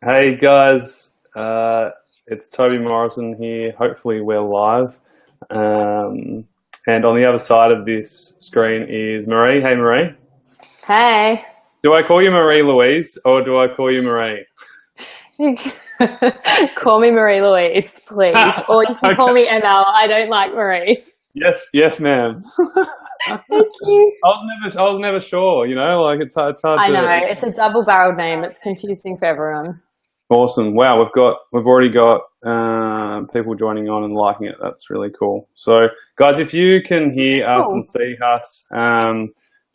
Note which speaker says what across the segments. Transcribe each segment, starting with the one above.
Speaker 1: Hey guys, it's Toby Morrison here. Hopefully we're live. And on the other side of this screen is Marie. Hey Marie.
Speaker 2: Hey.
Speaker 1: Do I call you Marie-Louise or do I call you Marie?
Speaker 2: Call me Marie-Louise, please. Or you can call
Speaker 1: Okay.
Speaker 2: me ML. I don't like Marie.
Speaker 1: Yes, ma'am.
Speaker 2: Thank you.
Speaker 1: I was never sure. Like it's hard
Speaker 2: I know.
Speaker 1: to.
Speaker 2: It's a double-barreled name. It's confusing for everyone.
Speaker 1: Awesome. Wow, we've already got people joining on and liking it. That's really cool. So, guys, if you can hear us and
Speaker 2: Cool.
Speaker 1: see us,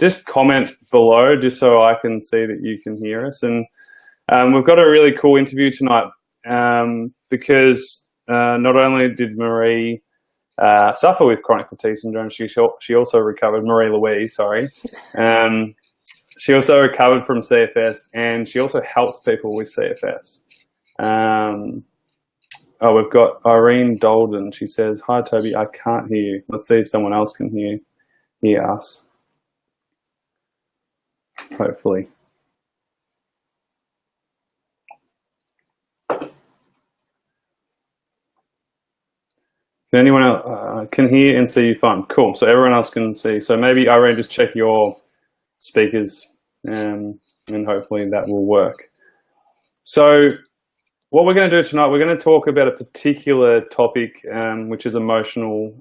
Speaker 1: just comment below, just so I can see that you can hear us. And we've got a really cool interview tonight because not only did Marie suffer with chronic fatigue syndrome, she also recovered. Marie-Louise, sorry. She also recovered from CFS, and she also helps people with CFS. We've got Irene Dolden. She says, "Hi Toby, I can't hear you." Let's see if someone else can hear us. Hopefully. Can anyone else can hear and see you? Fine, cool. So everyone else can see. So maybe Irene, just check your speakers, and hopefully that will work. So what we're going to do tonight, we're going to talk about a particular topic, which is emotional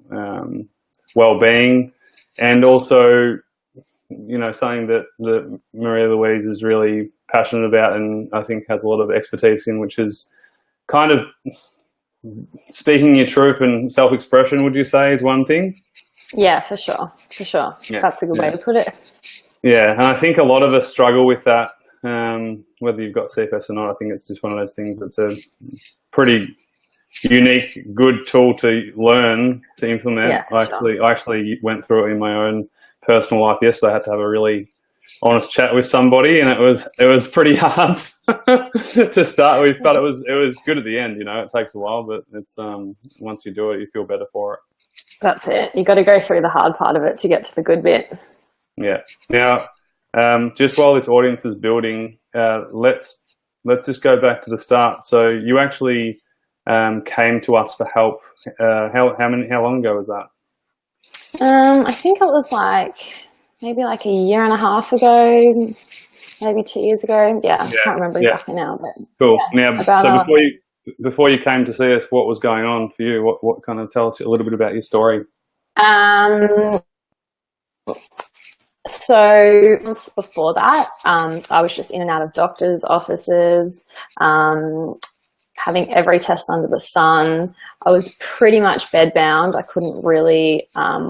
Speaker 1: well-being, and also, something that Marie-Louise is really passionate about, and I think has a lot of expertise in, which is kind of speaking your truth and self-expression. Would you say is one thing?
Speaker 2: Yeah, for sure. For sure.
Speaker 1: Yeah,
Speaker 2: That's a good way
Speaker 1: yeah,
Speaker 2: to put it.
Speaker 1: yeah. And I think a lot of us struggle with that. Whether you've got CFS or not, I think it's just one of those things that's a pretty unique, good tool to learn to implement.
Speaker 2: Yeah, for sure.
Speaker 1: I actually went through it in my own personal life yesterday. I had to have a really honest chat with somebody, and it was pretty hard to start with, but it was good at the end. It takes a while, but it's once you do it, you feel better for it.
Speaker 2: That's it. You got to go through the hard part of it to get to the good bit.
Speaker 1: Yeah. Now, just while this audience is building, let's just go back to the start. So you actually came to us for help. How long ago was that?
Speaker 2: I think it was maybe a year and a half ago, maybe 2 years ago. Yeah, I can't remember
Speaker 1: Yeah.
Speaker 2: exactly now, but
Speaker 1: Cool.
Speaker 2: yeah,
Speaker 1: Now,
Speaker 2: about
Speaker 1: so before you came to see us, what was going on for you? What kind of tell us a little bit about your story?
Speaker 2: um so months before that, I was just in and out of doctors' offices, having every test under the sun. I was pretty much bedbound. I couldn't really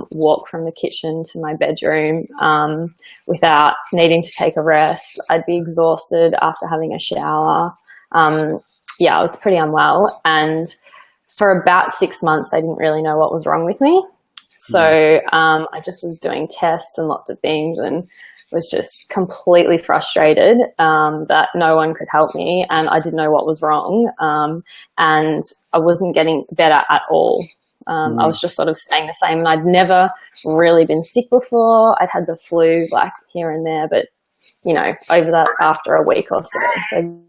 Speaker 2: walk from the kitchen to my bedroom without needing to take a rest. I'd be exhausted after having a shower. I was pretty unwell, and for about 6 months, they didn't really know what was wrong with me. So I just was doing tests and lots of things, and was just completely frustrated that no one could help me, and I didn't know what was wrong, and I wasn't getting better at all. I was just sort of staying the same, and I'd never really been sick before. I'd had the flu here and there, but over that, after a week or so. So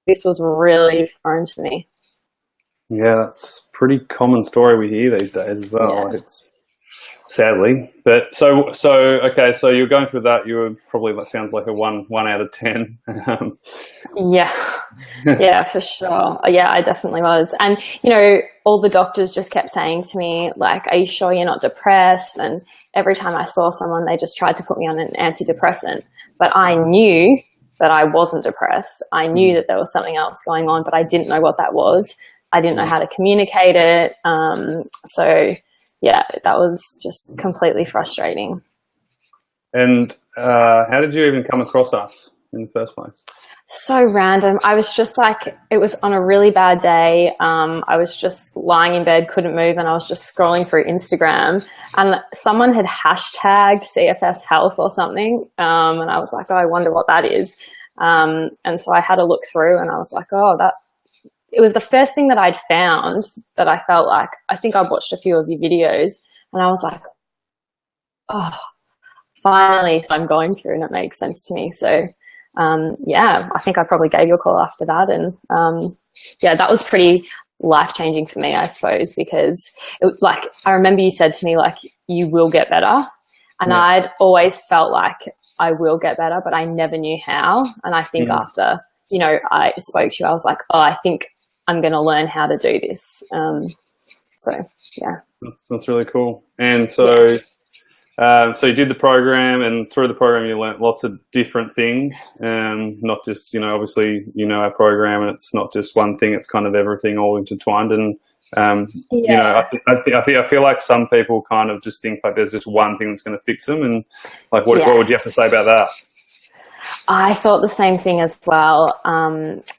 Speaker 2: this was really foreign to me.
Speaker 1: Yeah, that's a pretty common story we hear these days as well.
Speaker 2: Yeah.
Speaker 1: Like it's sadly, but okay. So you're going through that. You were probably, that sounds like a one out of 10.
Speaker 2: Yeah, yeah, for sure. Yeah, I definitely was. And, all the doctors just kept saying to me, are you sure you're not depressed? And every time I saw someone, they just tried to put me on an antidepressant. But I knew that I wasn't depressed. I knew that there was something else going on, but I didn't know what that was. I didn't know how to communicate it. So yeah, that was just completely frustrating.
Speaker 1: And how did you even come across us in the first place?
Speaker 2: So random. I was just it was on a really bad day. I was just lying in bed, couldn't move, and I was just scrolling through Instagram, and someone had hashtagged CFS health or something. And I was like, oh, I wonder what that is. And so I had a look through, and I was like, oh, it was the first thing that I'd found that I felt like. I think I watched a few of your videos, and I was like, oh, finally, so I'm going through, and it makes sense to me. So yeah, I think I probably gave you a call after that. And yeah, that was pretty life-changing for me, I suppose, because like, I remember you said to me, like, you will get better. And
Speaker 1: Yeah.
Speaker 2: I'd always felt like I will get better, but I never knew how. And I think after, you know, I spoke to you, I was like, oh, I think I'm going to learn how to do this. So, yeah.
Speaker 1: That's really cool. And so, so you did the program, and through the program you learnt lots of different things, not just, you know, obviously, you know, our program, and it's not just one thing, it's kind of everything all intertwined. And you know, I feel like some people kind of just think like there's just one thing that's going to fix them, and like what would you have to say about that?
Speaker 2: I thought the same thing as well,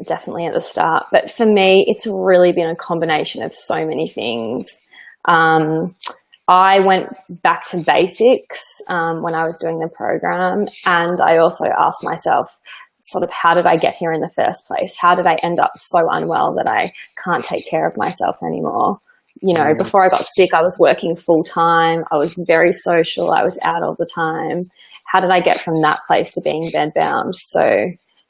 Speaker 2: definitely at the start. But for me, it's really been a combination of so many things. I went back to basics when I was doing the program, and I also asked myself, sort of, how did I get here in the first place? How did I end up so unwell that I can't take care of myself anymore? You know, before I got sick, I was working full time. I was very social. I was out all the time. How did I get from that place to being bedbound? So,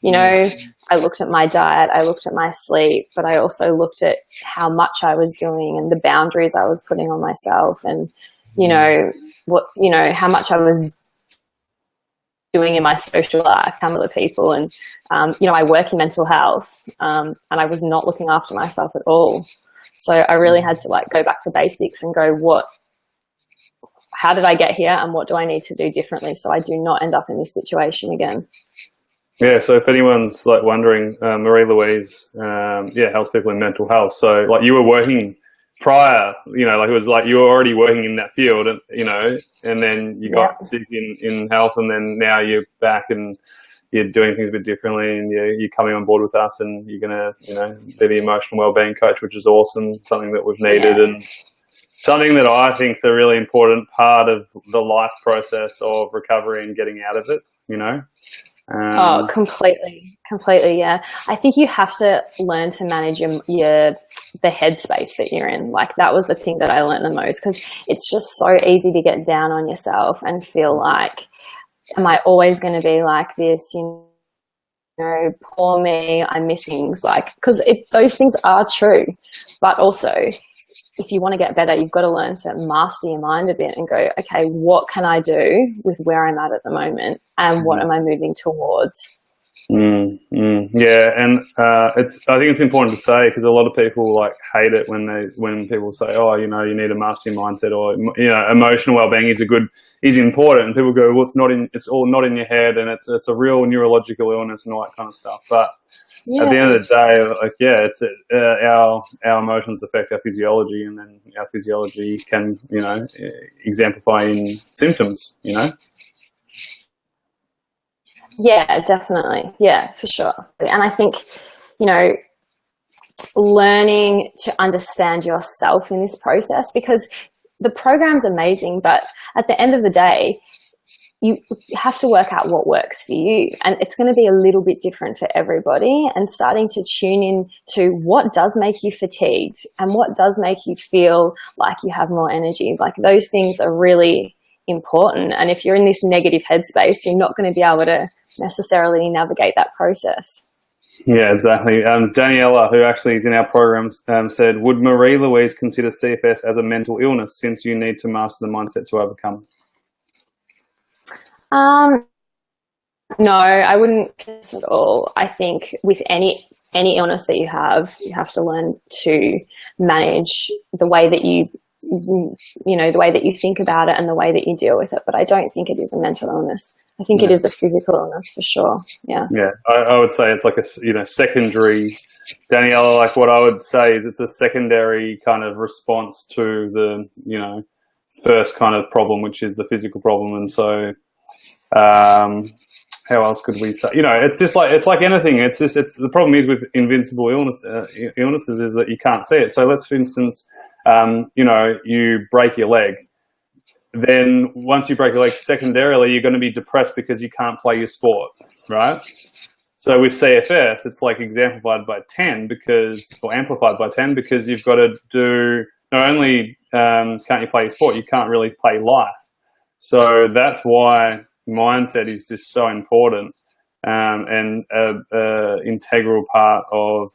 Speaker 2: you know, I looked at my diet, I looked at my sleep, but I also looked at how much I was doing and the boundaries I was putting on myself, and, you know, how much I was doing in my social life, how many people. And, you know, I work in mental health, and I was not looking after myself at all. So I really had to like go back to basics and go, how did I get here, and what do I need to do differently so I do not end up in this situation again?
Speaker 1: Yeah, so if anyone's like wondering, Marie-Louise, helps people in mental health. So like you were working prior, you know, like it was like you were already working in that field, and you know, and then you got sick in health, and then now you're back and you're doing things a bit differently, and you're coming on board with us, and you're gonna, you know, be the emotional wellbeing coach, which is awesome, something that we've needed, and something that I think is a really important part of the life process of recovery and getting out of it, you know.
Speaker 2: Oh, completely. Yeah. I think you have to learn to manage the headspace that you're in. Like, that was the thing that I learned the most, because it's just so easy to get down on yourself and feel like, am I always going to be like this? You know, poor me, I'm missing things. Like, because those things are true, but also, if you want to get better, you've got to learn to master your mind a bit and go, okay, what can I do with where I'm at the moment, and what am I moving towards?
Speaker 1: Yeah, and I think it's important to say, because a lot of people like hate it when people say, oh, you know, you need to master your mindset, or, you know, emotional wellbeing is important, and people go, well, it's all not in your head, and it's a real neurological illness and all that kind of stuff. But at the end of the day, like, it's our emotions affect our physiology, and then our physiology can, you know, exemplify in symptoms, you know.
Speaker 2: Yeah, definitely. Yeah, for sure. And I think, you know, learning to understand yourself in this process, because the program's amazing, but at the end of the day, you have to work out what works for you, and it's going to be a little bit different for everybody, and starting to tune in to what does make you fatigued and what does make you feel like you have more energy. Like, those things are really important. And if you're in this negative headspace, you're not going to be able to necessarily navigate that process.
Speaker 1: Yeah, exactly. Daniela, who actually is in our program, said, would Marie-Louise consider CFS as a mental illness, since you need to master the mindset to overcome?
Speaker 2: No, I wouldn't consider at all. I think with any illness that you have to learn to manage the way that the way that you think about it and the way that you deal with it. But I don't think it is a mental illness. I think it is a physical illness for sure. Yeah.
Speaker 1: Yeah, I would say it's like a secondary, Daniela, like what I would say is it's a secondary kind of response to the, you know, first kind of problem, which is the physical problem. And so, how else could we say? You know, it's like anything. It's the problem is with invincible illnesses is that you can't see it. So let's, for instance, you know, you break your leg. Then once you break your leg, secondarily, you're going to be depressed because you can't play your sport, right? So with CFS, it's like exemplified by 10 or amplified by 10, because you've got to do, not only can't you play your sport, you can't really play life. So that's why mindset is just so important. and a integral part of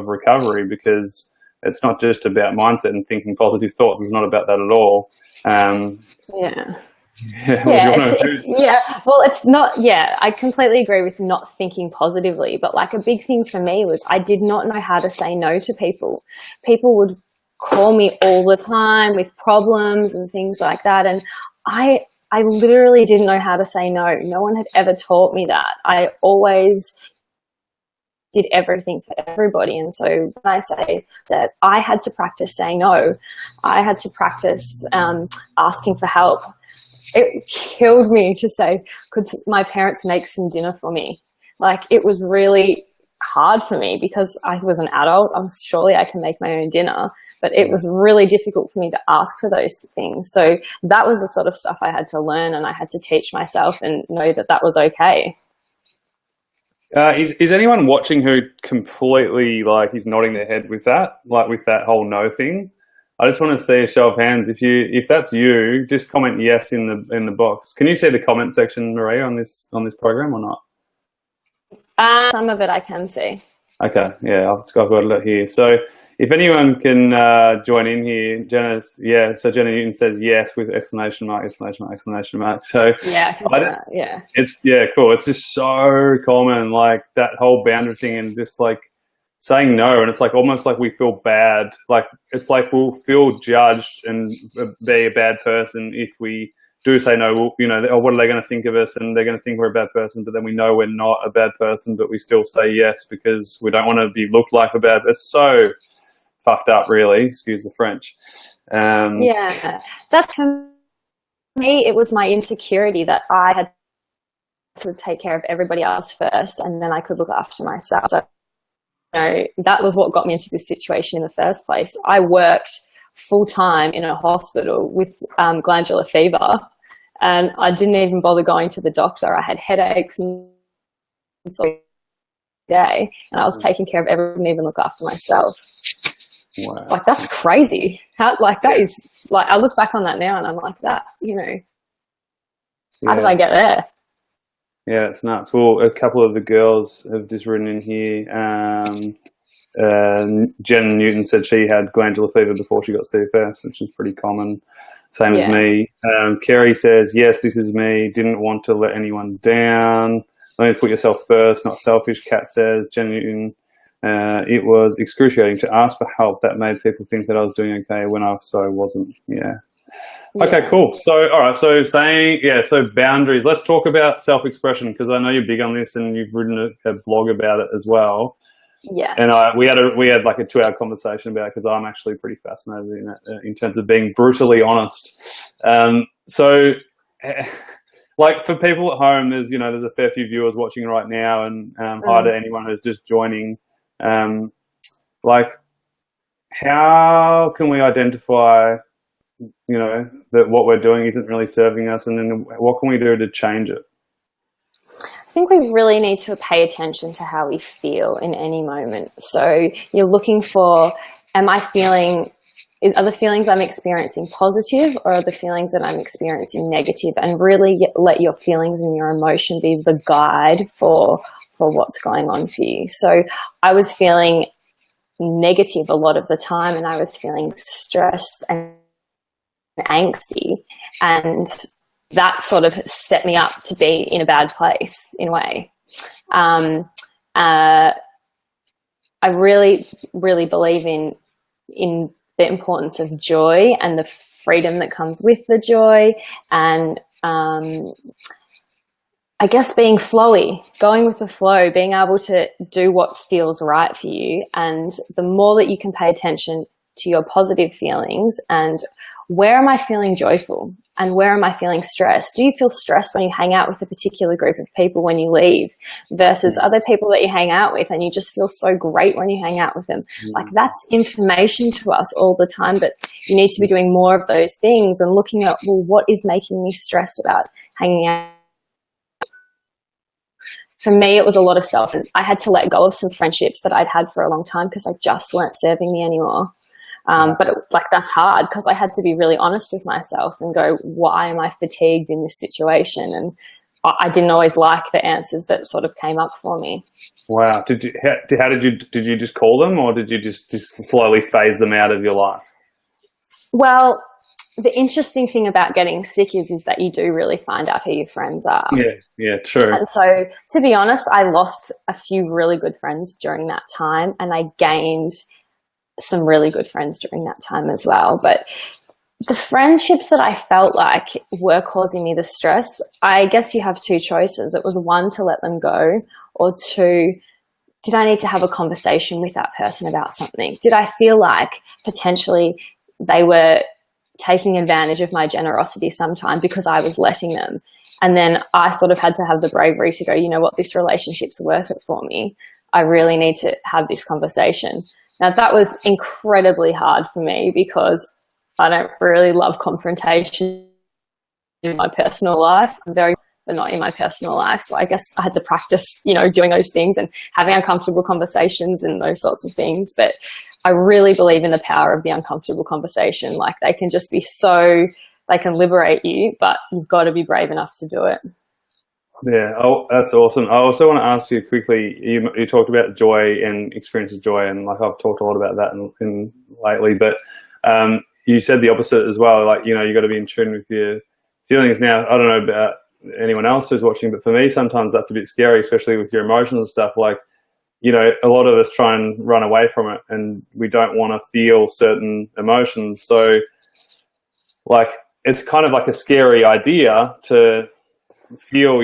Speaker 1: recovery, because it's not just about mindset and thinking positive thoughts. It's not about that at all.
Speaker 2: Yeah. Well, it's not, I completely agree with not thinking positively, but like a big thing for me was I did not know how to say no to people. People would call me all the time with problems and things like that, and I literally didn't know how to say no. No one had ever taught me that. I always did everything for everybody. And so when I say that, I had to practice saying no. I had to practice asking for help. It killed me to say, could my parents make some dinner for me? Like, it was really hard for me because I was an adult. Surely I can make my own dinner, but it was really difficult for me to ask for those things. So that was the sort of stuff I had to learn, and I had to teach myself and know that that was okay.
Speaker 1: Is anyone watching who completely, like, is nodding their head with that, like with that whole no thing? I just want to see a show of hands. If that's you, just comment yes in the box. Can you see the comment section, Marie, on this program or not?
Speaker 2: Some of it I can see.
Speaker 1: Okay, yeah, I've got it here. So if anyone can join in here, so Jenna Newton says yes with exclamation mark, exclamation mark, exclamation mark. So it's cool. It's just so common, like that whole boundary thing, and just like saying no, and it's like almost like we feel bad. Like it's like we'll feel judged and be a bad person if we do say no. We'll, what are they going to think of us? And they're going to think we're a bad person, but then we know we're not a bad person, but we still say yes because we don't want to be looked like a bad. It's so fucked up, really. Excuse the French.
Speaker 2: That's for me. It was my insecurity that I had to take care of everybody else first, and then I could look after myself. So, that was what got me into this situation in the first place. I worked full-time in a hospital with glandular fever, and I didn't even bother going to the doctor. I had headaches and so day, and I was taking care of everyone, even look after myself.
Speaker 1: Wow.
Speaker 2: Like, that's crazy. How, like, that is, like, I look back on that now and I'm like, that, how did I get there?
Speaker 1: Yeah, it's nuts. Well, a couple of the girls have just written in here. Jen Newton said she had glandular fever before she got CFS, which is pretty common. Same as me. Kerry says, yes, this is me. Didn't want to let anyone down. Let me put yourself first, not selfish. Kat says, Jen Newton, it was excruciating to ask for help. That made people think that I was doing okay when I wasn't. Yeah. Okay, cool. So, all right. So so boundaries. Let's talk about self-expression, because I know you're big on this and you've written a blog about it as well.
Speaker 2: Yes.
Speaker 1: And we had like a 2-hour conversation about it, because I'm actually pretty fascinated in it, in terms of being brutally honest. So, like, for people at home, there's a fair few viewers watching right now, and hi to anyone who's just joining. Like, how can we identify that what we're doing isn't really serving us, and then what can we do to change it?
Speaker 2: I think we really need to pay attention to how we feel in any moment. So you're looking for, are the feelings I'm experiencing positive, or are the feelings that I'm experiencing negative? And really let your feelings and your emotion be the guide for what's going on for you. So I was feeling negative a lot of the time, and I was feeling stressed and angsty, and that sort of set me up to be in a bad place in a way. I really, really believe in the importance of joy and the freedom that comes with the joy, and I guess being flowy, going with the flow, being able to do what feels right for you. And the more that you can pay attention to your positive feelings, and where am I feeling joyful and where am I feeling stressed? Do you feel stressed when you hang out with a particular group of people when you leave, versus other people that you hang out with and you just feel so great when you hang out with them? Like, that's information to us all the time, but you need to be doing more of those things and looking at, well, what is making me stressed about hanging out? For me, it was a lot of self. I had to let go of some friendships that I'd had for a long time because I just weren't serving me anymore. But that's hard, because I had to be really honest with myself and go, why am I fatigued in this situation? And I didn't always like the answers that sort of came up for me.
Speaker 1: Wow. Did you just call them, or did you just slowly phase them out of your life?
Speaker 2: Well, the interesting thing about getting sick is that you do really find out who your friends are.
Speaker 1: Yeah, true.
Speaker 2: And so, to be honest, I lost a few really good friends during that time, and I gained some really good friends during that time as well. But the friendships that I felt like were causing me the stress, I guess you have two choices. It was one, to let them go, or two, did I need to have a conversation with that person about something? Did I feel like potentially they were taking advantage of my generosity sometime because I was letting them? And then I sort of had to have the bravery to go, you know what, this relationship's worth it for me. I really need to have this conversation. Now, that was incredibly hard for me because I don't really love confrontation in my personal life. I'm very, but not in my personal life. So I guess I had to practice, you know, doing those things and having uncomfortable conversations and those sorts of things. But I really believe in the power of the uncomfortable conversation. Like, they can just be they can liberate you, but you've got to be brave enough to do it.
Speaker 1: Yeah, oh, that's awesome. I also want to ask you quickly, you talked about joy and experience of joy, and like I've talked a lot about that in lately, but you said the opposite as well. Like, you know, you got to be in tune with your feelings. Now, I don't know about anyone else who's watching, but for me, sometimes that's a bit scary, especially with your emotions and stuff. Like, you know, a lot of us try and run away from it, and we don't want to feel certain emotions. So, like, it's kind of like a scary idea to feel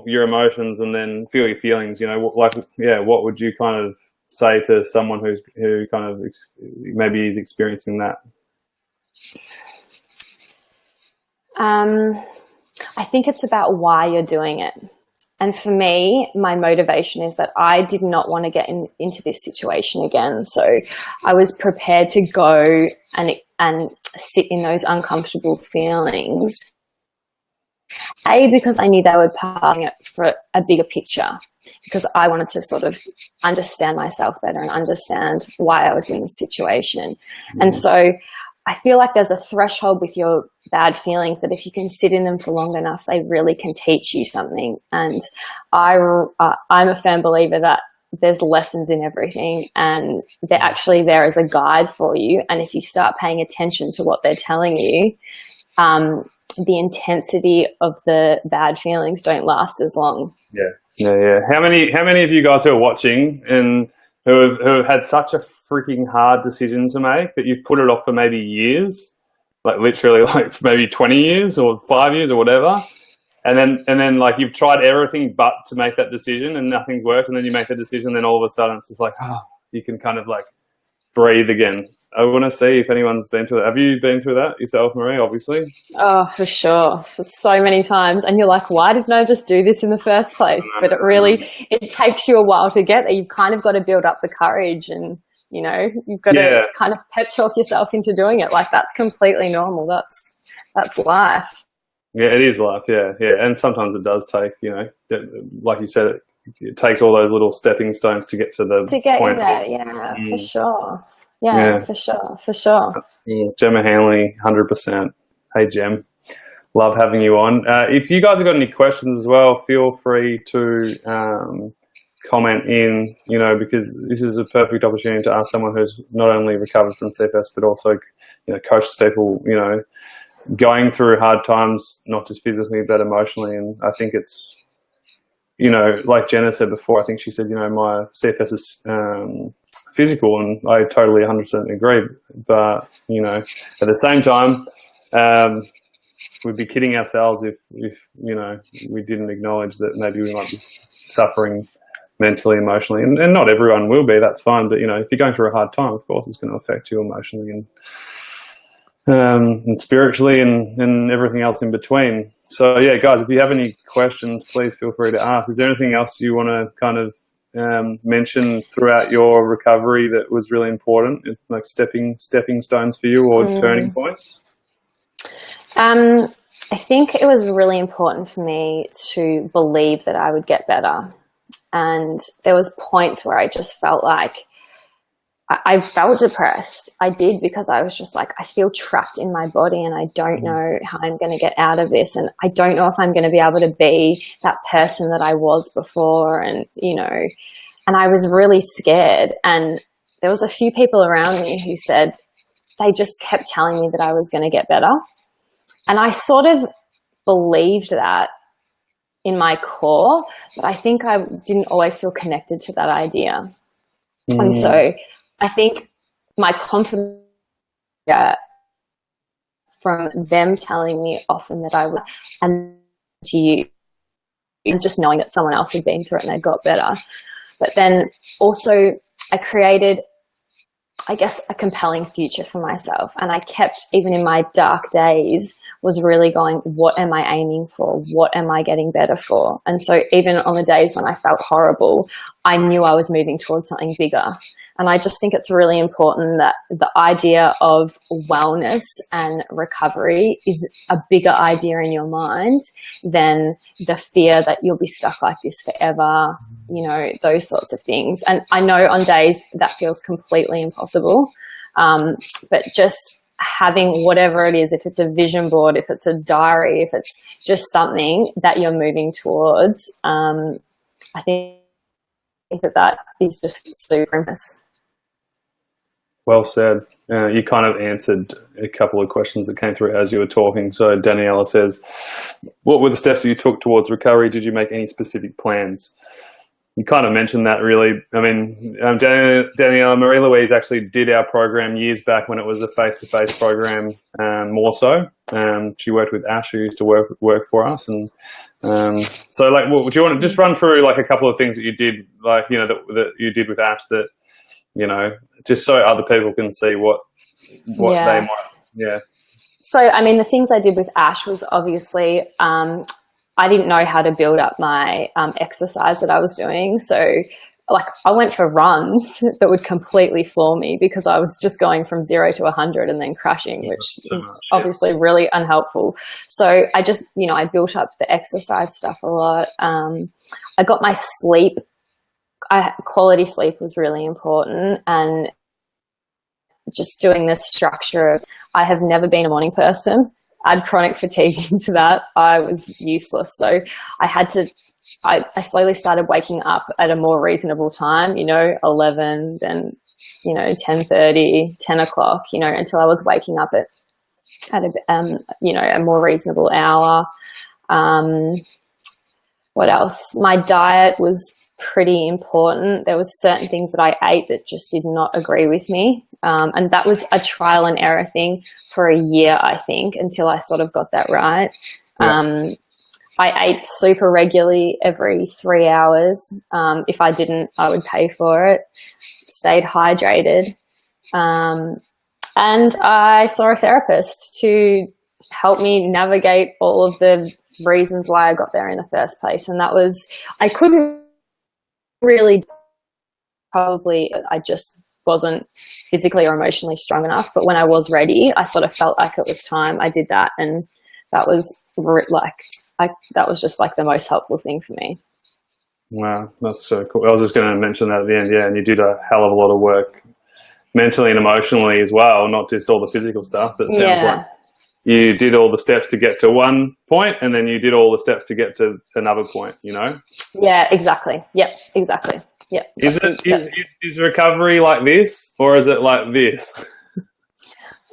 Speaker 1: your emotions and then feel your feelings. You know, like, yeah, what would you kind of say to someone who kind of maybe is experiencing that?
Speaker 2: I think it's about why you're doing it. And for me, my motivation is that I did not want to get into this situation again. So I was prepared to go and sit in those uncomfortable feelings. Because I knew they were parting it for a bigger picture, because I wanted to sort of understand myself better and understand why I was in this situation. Mm-hmm. And so I feel like there's a threshold with your bad feelings that if you can sit in them for long enough, they really can teach you something. And I'm a firm believer that there's lessons in everything, and they're actually there as a guide for you. And if you start paying attention to what they're telling you, the intensity of the bad feelings don't last as long.
Speaker 1: Yeah. How many of you guys who are watching and who have had such a freaking hard decision to make that you've put it off for maybe years, like literally like maybe 20 years or 5 years or whatever, and then like you've tried everything but to make that decision and nothing's worked, and then you make the decision, and then all of a sudden it's just like, you can kind of like breathe again. I want to see if anyone's been through that. Have you been through that yourself, Marie, obviously?
Speaker 2: Oh, for sure. For so many times. And you're like, why didn't I just do this in the first place? But it takes you a while to get there. You've kind of got to build up the courage, and, you know, you've got to kind of pep talk yourself into doing it. Like, that's completely normal. That's life.
Speaker 1: Yeah, it is life. Yeah. And sometimes it does take, you know, like you said, it takes all those little stepping stones to get to the point.
Speaker 2: There. Yeah, for sure. Yeah, for sure.
Speaker 1: Yeah, Gemma Hanley, 100%. Hey, Gem. Love having you on. If you guys have got any questions as well, feel free to comment in, you know, because this is a perfect opportunity to ask someone who's not only recovered from CFS, but also, you know, coaches people, you know, going through hard times, not just physically, but emotionally. And I think it's, you know, like Jenna said before, I think she said, you know, my CFS is physical, and I totally 100% agree. But, you know, at the same time, we'd be kidding ourselves if you know, we didn't acknowledge that maybe we might be suffering mentally, emotionally, and not everyone will be. That's fine. But, you know, if you're going through a hard time, of course, it's going to affect you emotionally and spiritually and everything else in between. So, yeah, guys, if you have any questions, please feel free to ask. Is there anything else you want to kind of mention throughout your recovery that was really important, like stepping stones for you, or turning points?
Speaker 2: I think it was really important for me to believe that I would get better. And there was points where I just felt like I felt depressed. I did, because I was just like, I feel trapped in my body and I don't know how I'm going to get out of this. And I don't know if I'm going to be able to be that person that I was before. And, you know, and I was really scared. And there was a few people around me who said, they just kept telling me that I was going to get better. And I sort of believed that in my core, but I think I didn't always feel connected to that idea. And so I think my confidence from them telling me often that I would, and to you, and just knowing that someone else had been through it and they got better. But then also I created, I guess, a compelling future for myself. And I kept, even in my dark days, was really going, what am I aiming for? What am I getting better for? And so even on the days when I felt horrible, I knew I was moving towards something bigger. And I just think it's really important that the idea of wellness and recovery is a bigger idea in your mind than the fear that you'll be stuck like this forever, you know, those sorts of things. And I know on days that feels completely impossible, but just having whatever it is, if it's a vision board, if it's a diary, if it's just something that you're moving towards, I think that is just super important.
Speaker 1: Well said. You kind of answered a couple of questions that came through as you were talking. So Daniela says, what were the steps that you took towards recovery? Did you make any specific plans? You kind of mentioned that, really. I mean, Daniela, Marie-Louise actually did our program years back when it was a face-to-face program, more so. She worked with Ash, who used to work for us. And so, like, do you want to just run through, like, a couple of things that you did, like, you know, that you did with Ash that, you know, just so other people can see what they might, yeah.
Speaker 2: So, I mean, the things I did with Ash was obviously, I didn't know how to build up my exercise that I was doing. So, like, I went for runs that would completely floor me because I was just going from 0 to 100 and then crashing, which is obviously really unhelpful. So I just, you know, I built up the exercise stuff a lot. I got my sleep. Quality sleep was really important, and just doing this structure of, I have never been a morning person. Add chronic fatigue into that, I was useless. So I slowly started waking up at a more reasonable time, you know, 11, then, you know, 10:30, 10 o'clock, you know, until I was waking up at you know, a more reasonable hour. What else? My diet was pretty important. There was certain things that I ate that just did not agree with me. And that was a trial and error thing for a year, I think, until I sort of got that right. Yeah. I ate super regularly every 3 hours. If I didn't, I would pay for it. Stayed hydrated. And I saw a therapist to help me navigate all of the reasons why I got there in the first place. And that was, I couldn't really, probably, I just wasn't physically or emotionally strong enough. But when I was ready, I sort of felt like it was time. I did that, and that was that was just like the most helpful thing for me.
Speaker 1: Wow, that's so cool. I was just going to mention that at the end, yeah. And you did a hell of a lot of work mentally and emotionally as well, not just all the physical stuff. But it sounds like you did all the steps to get to one point, and then you did all the steps to get to another point, you know? Yeah,
Speaker 2: exactly. Yep, exactly. Yep.
Speaker 1: Is recovery like this, or is it like this?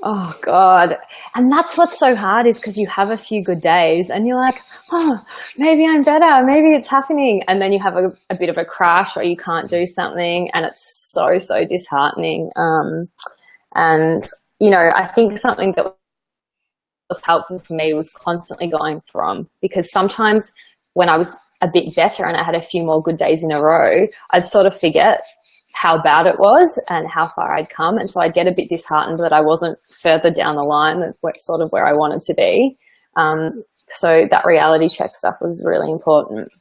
Speaker 2: Oh God. And that's what's so hard, is because you have a few good days and you're like, oh, maybe I'm better. Maybe it's happening. And then you have a bit of a crash, or you can't do something, and it's so, so disheartening. And, you know, I think something that was helpful for me was constantly going from, because sometimes when I was a bit better and I had a few more good days in a row, I'd sort of forget how bad it was and how far I'd come. And so I'd get a bit disheartened that I wasn't further down the line, sort of where I wanted to be. So that reality check stuff was really important.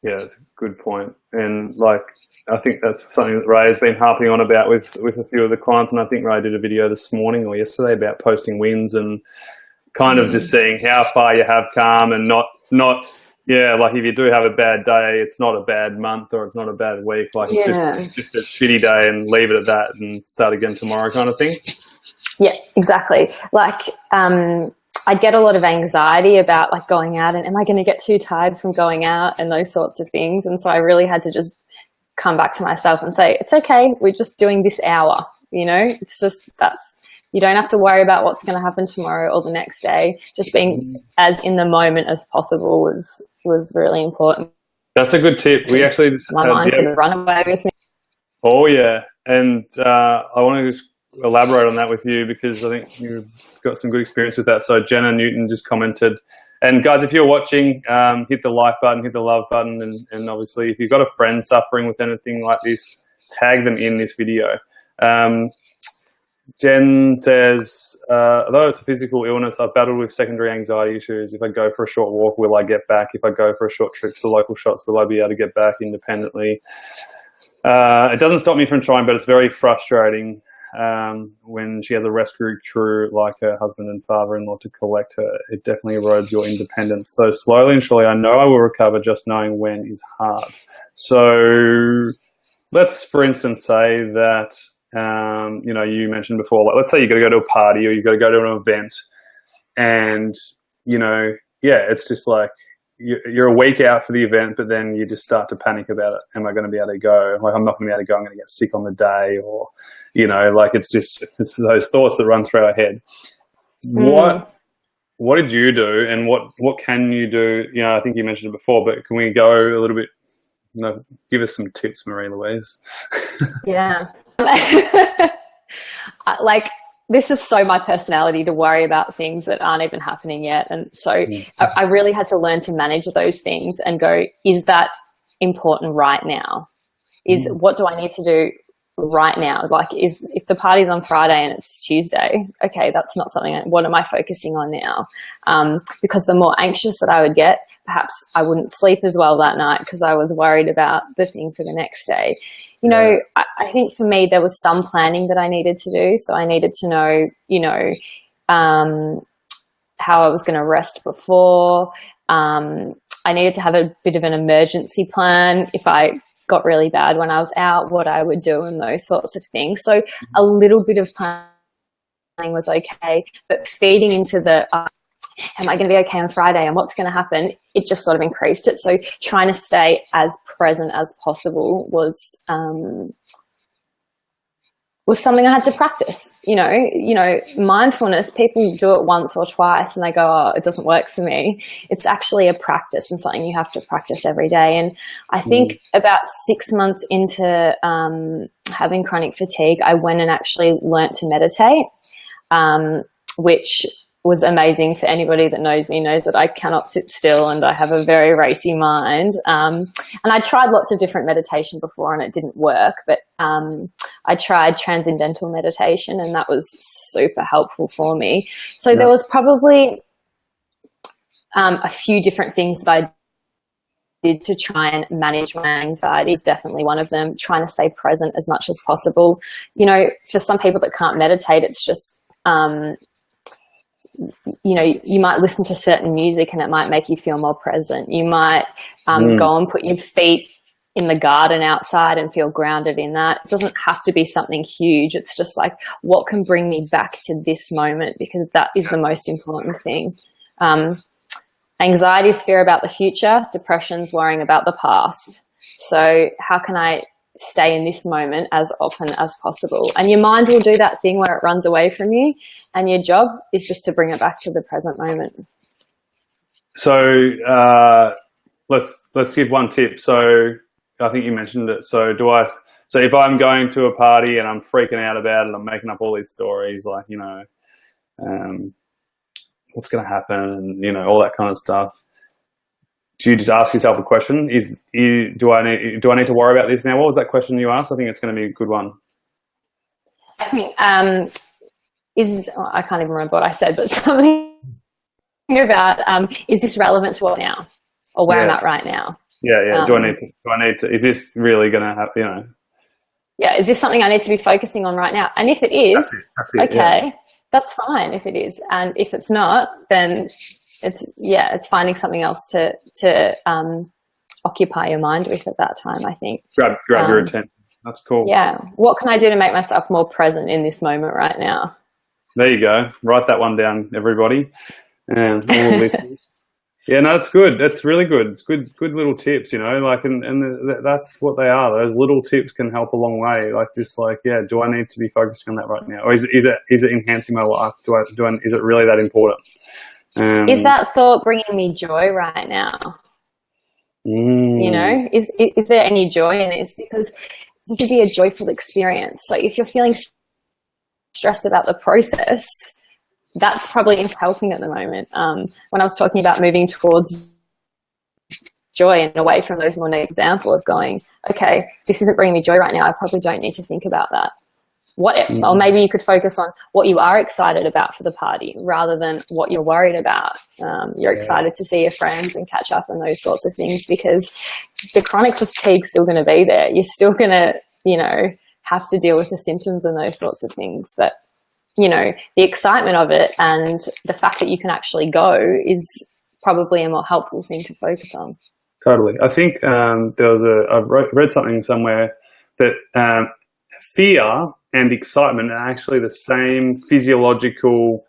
Speaker 1: Yeah, that's a good point. And like, I think that's something that Ray has been harping on about with a few of the clients. And I think Ray did a video this morning or yesterday about posting wins and kind of just seeing how far you have come, and not, yeah, like if you do have a bad day, it's not a bad month or it's not a bad week. Like it's just a shitty day and leave it at that and start again tomorrow kind of thing.
Speaker 2: Yeah, exactly. Like, I get a lot of anxiety about like going out and am I going to get too tired from going out and those sorts of things. And so I really had to just come back to myself and say, it's okay. We're just doing this hour, you know, it's just, you don't have to worry about what's going to happen tomorrow or the next day. Just being as in the moment as possible was really important.
Speaker 1: That's a good tip. We actually
Speaker 2: my mind could run away with me.
Speaker 1: Oh yeah, and I want to just elaborate on that with you because I think you've got some good experience with that. So Jenna Newton just commented, and guys, if you're watching, hit the like button, hit the love button, and obviously if you've got a friend suffering with anything like this, tag them in this video. Jen says, although it's a physical illness, I've battled with secondary anxiety issues. If I go for a short walk, will I get back? If I go for a short trip to the local shops, will I be able to get back independently? It doesn't stop me from trying, but it's very frustrating when she has a rescue crew like her husband and father-in-law to collect her. It definitely erodes your independence. So slowly and surely, I know I will recover, just knowing when is hard. So let's, for instance, say that you know, you mentioned before, like, let's say you've got to go to a party or you've got to go to an event and, you know, yeah, it's just like you're a week out for the event, but then you just start to panic about it. Am I going to be able to go? Like, I'm not going to be able to go. I'm going to get sick on the day, or, you know, like it's those thoughts that run through our head. What did you do and what can you do? You know, I think you mentioned it before, but can we go a little bit, you know, give us some tips, Marie-Louise?
Speaker 2: Yeah. Like, this is so my personality to worry about things that aren't even happening yet. And so I really had to learn to manage those things and go, is that important right now? What do I need to do right now? Like, if the party's on Friday and it's Tuesday, okay, that's not something, what am I focusing on now? Because the more anxious that I would get, perhaps I wouldn't sleep as well that night because I was worried about the thing for the next day. You know, I think for me, there was some planning that I needed to do. So I needed to know, you know, how I was going to rest before. I needed to have a bit of an emergency plan if I got really bad when I was out, what I would do and those sorts of things. So a little bit of planning was okay, but feeding into the am I going to be okay on Friday and what's going to happen, it just sort of increased it. So trying to stay as present as possible was something I had to practice. You know, mindfulness, people do it once or twice and they go, oh, it doesn't work for me. It's actually a practice and something you have to practice every day. And I think about 6 months into having chronic fatigue, I went and actually learnt to meditate, which was amazing. For anybody that knows me knows that I cannot sit still and I have a very racy mind. And I tried lots of different meditation before and it didn't work, but I tried transcendental meditation and that was super helpful for me. So there was probably a few different things that I did to try and manage my anxiety is definitely one of them. Trying to stay present as much as possible. You know, for some people that can't meditate, it's just, you know, you might listen to certain music and it might make you feel more present. You might go and put your feet in the garden outside and feel grounded in that. It doesn't have to be something huge. It's just like, what can bring me back to this moment? Because that is the most important thing. Anxiety is fear about the future. Depression's worrying about the past. So how can I stay in this moment as often as possible? And your mind will do that thing where it runs away from you, and your job is just to bring it back to the present moment. So
Speaker 1: let's give one tip. So I think you mentioned it. So if I'm going to a party and I'm freaking out about it, I'm making up all these stories like, you know, what's going to happen and, you know, all that kind of stuff. Do you just ask yourself a question? Do I need to worry about this now? What was that question you asked? I think it's going to be a good one.
Speaker 2: I think I can't even remember what I said, but something about is this relevant to what now, or where I'm at right now?
Speaker 1: Yeah. Do I need to? Is this really going to happen? You know.
Speaker 2: Yeah. Is this something I need to be focusing on right now? And if it is, that's it, okay, that's fine. If it is, and if it's not, then it's finding something else to occupy your mind with at that time, I think.
Speaker 1: Grab your attention. That's cool.
Speaker 2: Yeah. What can I do to make myself more present in this moment right now?
Speaker 1: There you go. Write that one down, everybody. And all the listeners. Yeah, no, it's good. That's really good. It's good little tips, you know, like, and that's what they are. Those little tips can help a long way. Like, just like, yeah, do I need to be focusing on that right now? Or is it enhancing my life? Is it really that important?
Speaker 2: Is that thought bringing me joy right now? You know, is there any joy in this? Because it should be a joyful experience. So if you're feeling stressed about the process, that's probably helping at the moment. When I was talking about moving towards joy and away from those more negative example of going, okay, this isn't bringing me joy right now, I probably don't need to think about that. Or maybe you could focus on what you are excited about for the party rather than what you're worried about. You're excited to see your friends and catch up and those sorts of things, because the chronic fatigue is still going to be there. You're still going to, you know, have to deal with the symptoms and those sorts of things. But, you know, the excitement of it and the fact that you can actually go is probably a more helpful thing to focus on.
Speaker 1: Totally. I think I read something somewhere that fear and excitement are actually the same physiological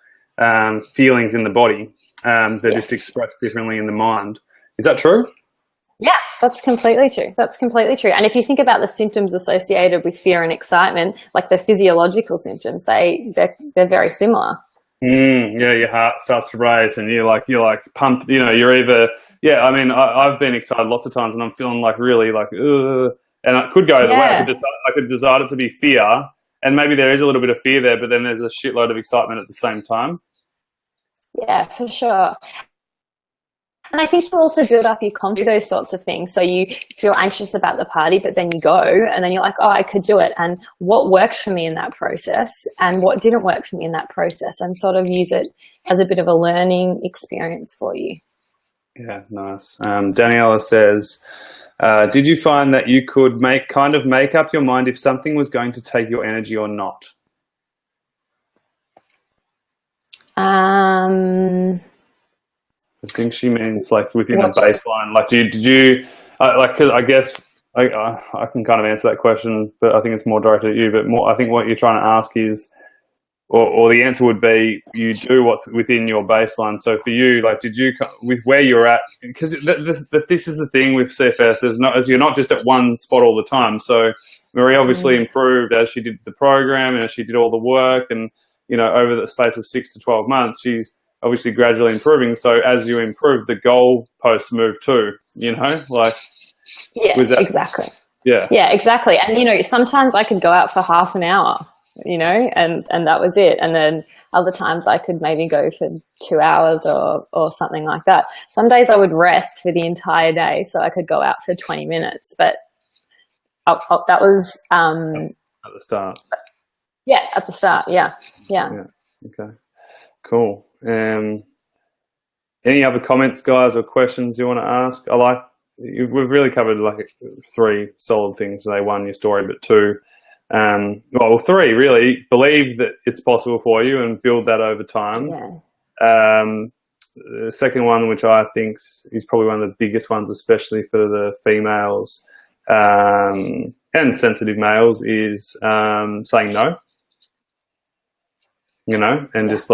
Speaker 1: feelings in the body. They're just expressed differently in the mind. Is that true?
Speaker 2: Yeah, that's completely true. That's completely true. And if you think about the symptoms associated with fear and excitement, like the physiological symptoms, they're very similar.
Speaker 1: Yeah, your heart starts to race and you're like pumped, you know, you're either, I mean, I've been excited lots of times and I'm feeling like really like, ugh, and it could go either way. I could decide it to be fear, and maybe there is a little bit of fear there, but then there's a shitload of excitement at the same time.
Speaker 2: Yeah, for sure. And I think you also build up your confidence, those sorts of things. So you feel anxious about the party, but then you go and then you're like, oh, I could do it. And what worked for me in that process and what didn't work for me in that process, and sort of use it as a bit of a learning experience for you.
Speaker 1: Yeah, nice. Daniela says, did you find that you could make up your mind if something was going to take your energy or not? I think she means like within a baseline. Like, did you like? Cause I guess I can kind of answer that question, but I think it's more directed at you. But more, I think what you're trying to ask is, or the answer would be, you do what's within your baseline. So for you, like, did you with where you're at? Because this is the thing with CFS. You're not just at one spot all the time. So Marie obviously improved as she did the program and as she did all the work, and you know, over the space of 6 to 12 months, she's obviously gradually improving. So as you improve, the goal posts move too, you know, like.
Speaker 2: Yeah, exactly.
Speaker 1: Yeah.
Speaker 2: Yeah, exactly. And, you know, sometimes I could go out for half an hour, you know, and that was it. And then other times I could maybe go for 2 hours or something like that. Some days I would rest for the entire day so I could go out for 20 minutes. But that was...
Speaker 1: at the start.
Speaker 2: Yeah, at the start. Yeah.
Speaker 1: Okay. Cool. Any other comments, guys, or questions you want to ask? We've really covered like 3 solid things today. 1, your story, but 2, 3 really. Believe that it's possible for you and build that over time.
Speaker 2: Yeah.
Speaker 1: The second one, which I think is probably one of the biggest ones, especially for the females and sensitive males, is saying no. You know, and just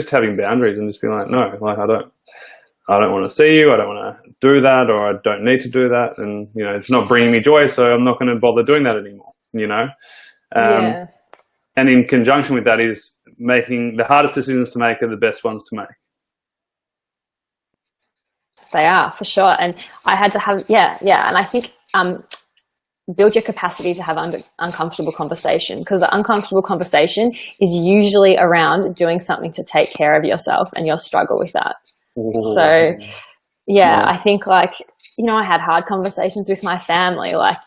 Speaker 1: having boundaries and just being like, no, like I don't want to see you, I don't want to do that, or I don't need to do that, and you know, it's not bringing me joy, so I'm not going to bother doing that anymore, you know. And in conjunction with that is making the hardest decisions to make are the best ones to make.
Speaker 2: They are, for sure. And I had to have, and I think build your capacity to have uncomfortable conversation, because the uncomfortable conversation is usually around doing something to take care of yourself and your struggle with that. So, I think, like, you know, I had hard conversations with my family, like,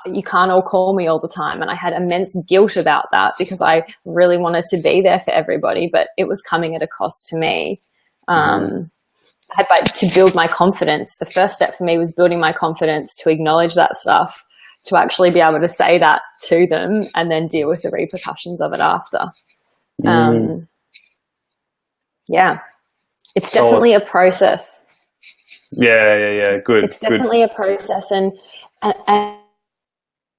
Speaker 2: you can't all call me all the time. And I had immense guilt about that because I really wanted to be there for everybody, but it was coming at a cost to me. But to build my confidence, the first step for me was building my confidence to acknowledge that stuff, to actually be able to say that to them and then deal with the repercussions of it after. Yeah. It's
Speaker 1: Solid.
Speaker 2: definitely a process.
Speaker 1: Yeah. Good.
Speaker 2: It's definitely a process, and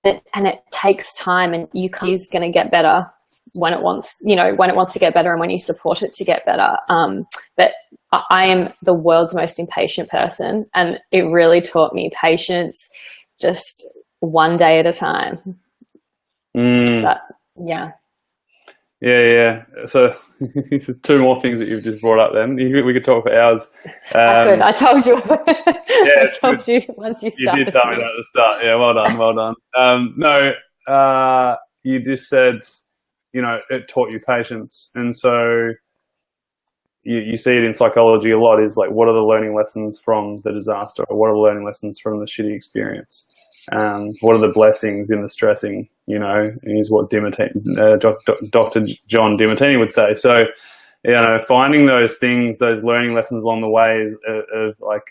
Speaker 2: it takes time, and is going to get better when it wants, when it wants to get better, and when you support it to get better. But I am the world's most impatient person, and it really taught me patience, just one day at a time. But yeah.
Speaker 1: Yeah. So two more things that you've just brought up. Then we could talk for hours.
Speaker 2: I could. I told you.
Speaker 1: Yeah,
Speaker 2: I told you once you started.
Speaker 1: You did tell me that at the start. Yeah, well done. No, you just said, it taught you patience, and so you see it in psychology a lot. Is like, what are the learning lessons from the disaster, or what are the learning lessons from the shitty experience? What are the blessings in the stressing? Is what Dr. John Dimartini would say. So, finding those things, those learning lessons along the way is of like,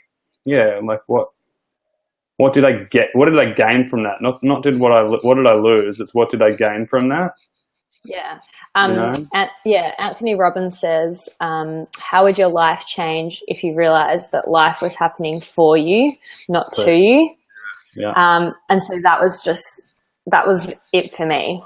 Speaker 1: like what did I get? What did I gain from that? Not what did I lose? It's what did I gain from that?
Speaker 2: Yeah. Anthony Robbins says, how would your life change if you realized that life was happening for you, not to you?
Speaker 1: Yeah.
Speaker 2: And so that was it for me.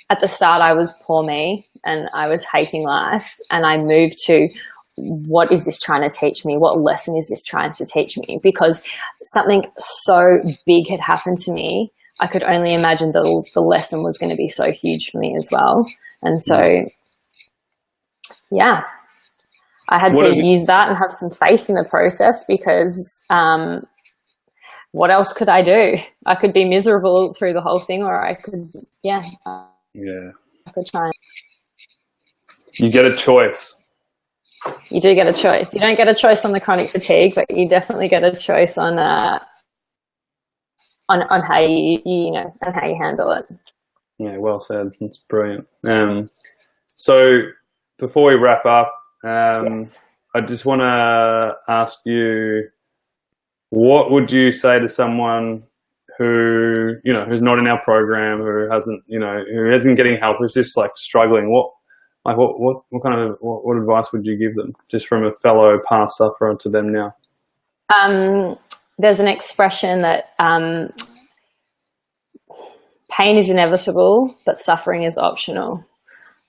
Speaker 2: At the start, I was poor me, and I was hating life, and I moved to, what is this trying to teach me? What lesson is this trying to teach me? Because something so big had happened to me. I could only imagine that the lesson was going to be so huge for me as well. And so, I had to use that and have some faith in the process, because what else could I do? I could be miserable through the whole thing, or I could, I could try.
Speaker 1: You get a choice.
Speaker 2: You do get a choice. You don't get a choice on the chronic fatigue, but you definitely get a choice on how you how you handle it.
Speaker 1: Yeah, well said. That's brilliant. So before we wrap up,
Speaker 2: Yes.
Speaker 1: I just want to ask you, what would you say to someone who who's not in our program, who isn't getting help, who's just like struggling? What kind of what advice would you give them, just from a fellow past sufferer to them now?
Speaker 2: There's an expression that pain is inevitable, but suffering is optional.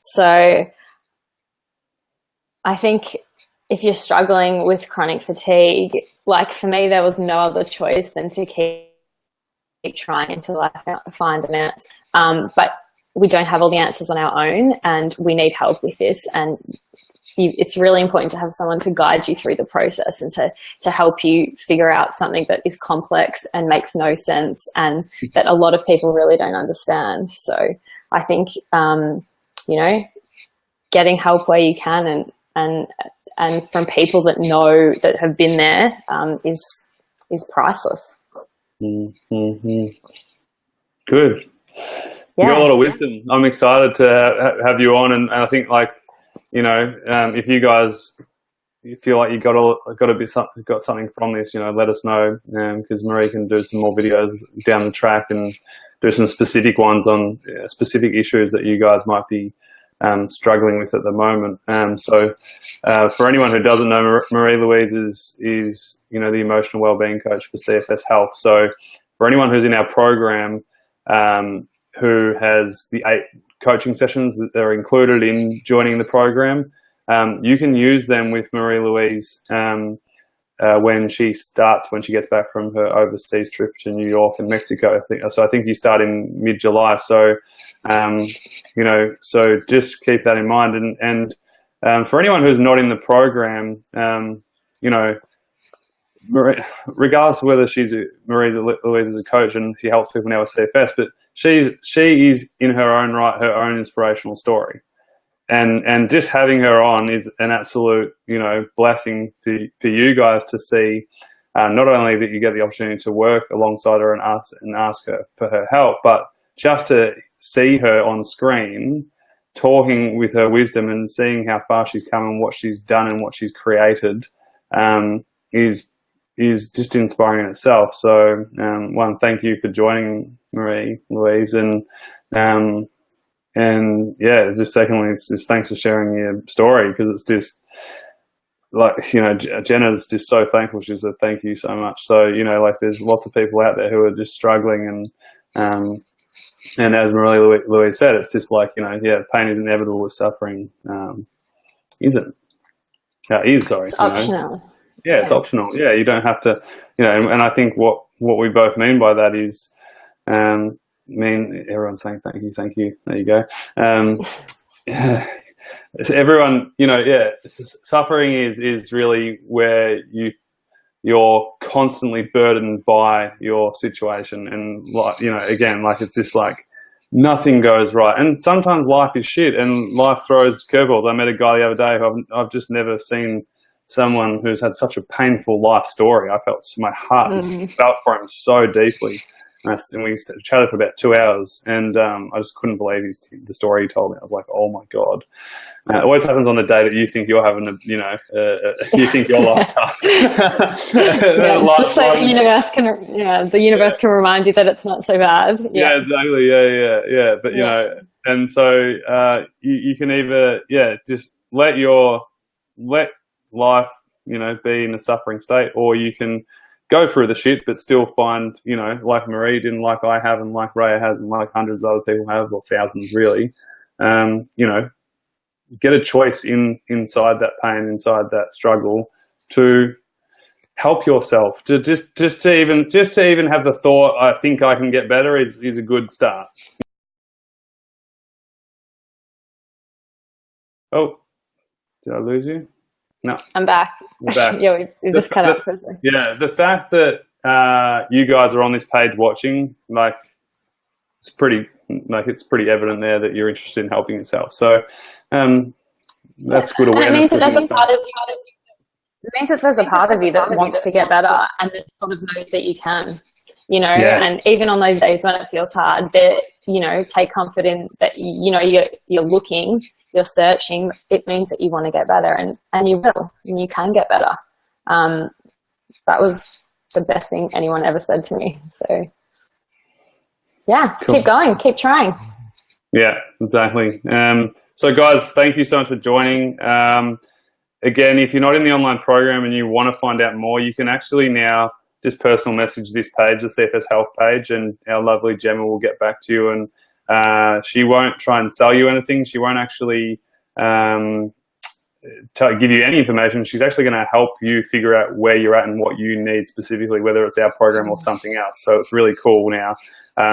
Speaker 2: So I think if you're struggling with chronic fatigue, like for me, there was no other choice than to keep trying until I find an answer. But we don't have all the answers on our own, and we need help with this. And it's really important to have someone to guide you through the process, and to help you figure out something that is complex and makes no sense, and that a lot of people really don't understand. So I think, getting help where you can, and from people that have been there, is priceless.
Speaker 1: Mm-hmm. Good.
Speaker 2: Yeah.
Speaker 1: You got a lot of wisdom. I'm excited to have you on, and I think, like, if you guys feel like you got something from this, let us know, because Marie can do some more videos down the track and do some specific ones on specific issues that you guys might be struggling with at the moment. So for anyone who doesn't know, Marie-Louise is the emotional wellbeing coach for CFS Health. So for anyone who's in our program, who has the 8 coaching sessions that are included in joining the program, you can use them with Marie-Louise when she gets back from her overseas trip to New York and Mexico. I think you start in mid-July. So, so just keep that in mind. And for anyone who's not in the program, regardless of whether Marie-Louise is a coach and she helps people now with CFS, but she is in her own right her own inspirational story, and just having her on is an absolute blessing for you guys to see. Not only that you get the opportunity to work alongside her and ask her for her help, but just to see her on screen talking with her wisdom and seeing how far she's come and what she's done and what she's created is just inspiring in itself. So, thank you for joining, Marie-Louise, and and yeah, just secondly, it's just thanks for sharing your story, because it's just like, you know, Jenna's just so thankful. She said, thank you so much. So, you know, like there's lots of people out there who are just struggling, and as Marie-Louise said, it's just like, you know, yeah, pain is inevitable with suffering. Isn't? Is, sorry.
Speaker 2: It's optional.
Speaker 1: Yeah, it's optional. Yeah, you don't have to, you know, and I think what we both mean by that is, everyone's saying thank you. There you go. Everyone, you know, yeah, suffering is really where you're constantly burdened by your situation, and like, you know, again, like it's just like nothing goes right, and sometimes life is shit and life throws curveballs. I met a guy the other day who I've just never seen someone who's had such a painful life story. I felt my heart just felt for him so deeply. And we chatted for about 2 hours, and I just couldn't believe the story he told me. I was like, oh my God. It always happens on the day that you think you're having you think your life's tough.
Speaker 2: Just so the universe can remind you that it's not so bad.
Speaker 1: Yeah, exactly. Yeah. But, you know, and so you can either, just let life, you know, be in a suffering state, or you can go through the shit but still find, you know, like Marie did, and like I have, and like Raya has, and like hundreds of other people have, or thousands really, you know, get a choice inside that pain, inside that struggle, to help yourself, to just to even have the thought, I think I can get better, is a good start. Oh, did I lose you? No,
Speaker 2: I'm back. Yeah, we just cut out for a second.
Speaker 1: Yeah, the fact that you guys are on this page watching, like, it's pretty evident there that you're interested in helping yourself. So that's good awareness.
Speaker 2: It means that there's a part of you. It means that there's a part of you that wants to get better, and that sort of knows that you can. You know, and even on those days when it feels hard, that, you know, take comfort in that. You know, you're looking, you're searching. It means that you want to get better, and you will, and you can get better. That was the best thing anyone ever said to me. So yeah, cool. Keep going, keep trying.
Speaker 1: Yeah, exactly. So guys, thank you so much for joining. Again, if you're not in the online program and you want to find out more, you can actually now just personal message this page, the CFS Health page, and our lovely Gemma will get back to you. And she won't try and sell you anything. She won't actually give you any information. She's actually going to help you figure out where you're at and what you need specifically, whether it's our program or something else. So it's really cool now.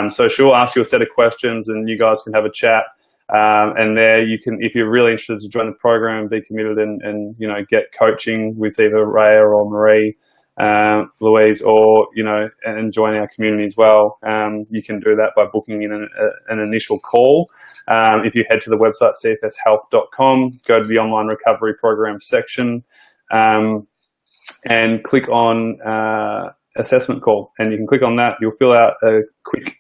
Speaker 1: So she'll ask you a set of questions, and you guys can have a chat. And there you can, if you're really interested to join the program and be committed and you know, get coaching with either Raya or Marie, Louise, or, you know, and join our community as well. You can do that by booking in an initial call. If you head to the website cfshealth.com, go to the online recovery program section, and click on assessment call, and you can click on that. You'll fill out a quick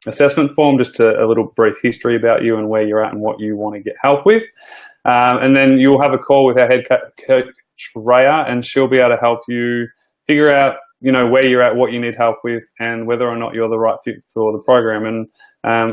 Speaker 1: assessment form, just a little brief history about you and where you're at and what you want to get help with, and then you'll have a call with our head coach Raya, and she'll be able to help you figure out, you know, where you're at, what you need help with, and whether or not you're the right fit for the program. And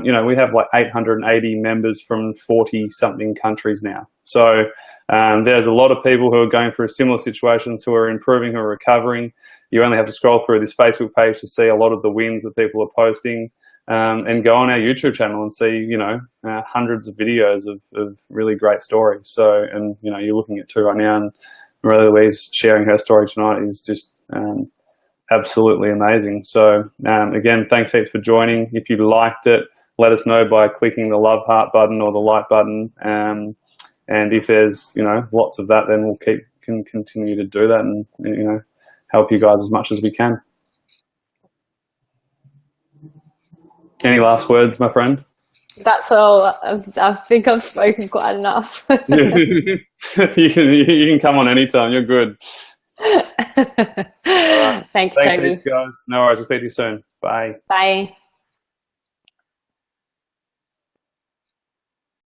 Speaker 1: you know, we have like 880 members from 40 something countries now. So there's a lot of people who are going through similar situations, who are improving, who are recovering. You only have to scroll through this Facebook page to see a lot of the wins that people are posting, and go on our YouTube channel and see, you know, hundreds of videos of really great stories. So, and you know, you're looking at two right now, and Marie-Louise sharing her story tonight is just absolutely amazing. So again, thanks heaps for joining. If you liked it, let us know by clicking the love heart button or the like button. And if there's, you know, lots of that, then we'll can continue to do that, and, you know, help you guys as much as we can. Any last words, my friend?
Speaker 2: That's all. I think I've spoken quite enough.
Speaker 1: You can come on anytime. You're good.
Speaker 2: Right. Thanks, Toby.
Speaker 1: Guys. No worries. I'll speak to you soon. Bye.
Speaker 2: Bye.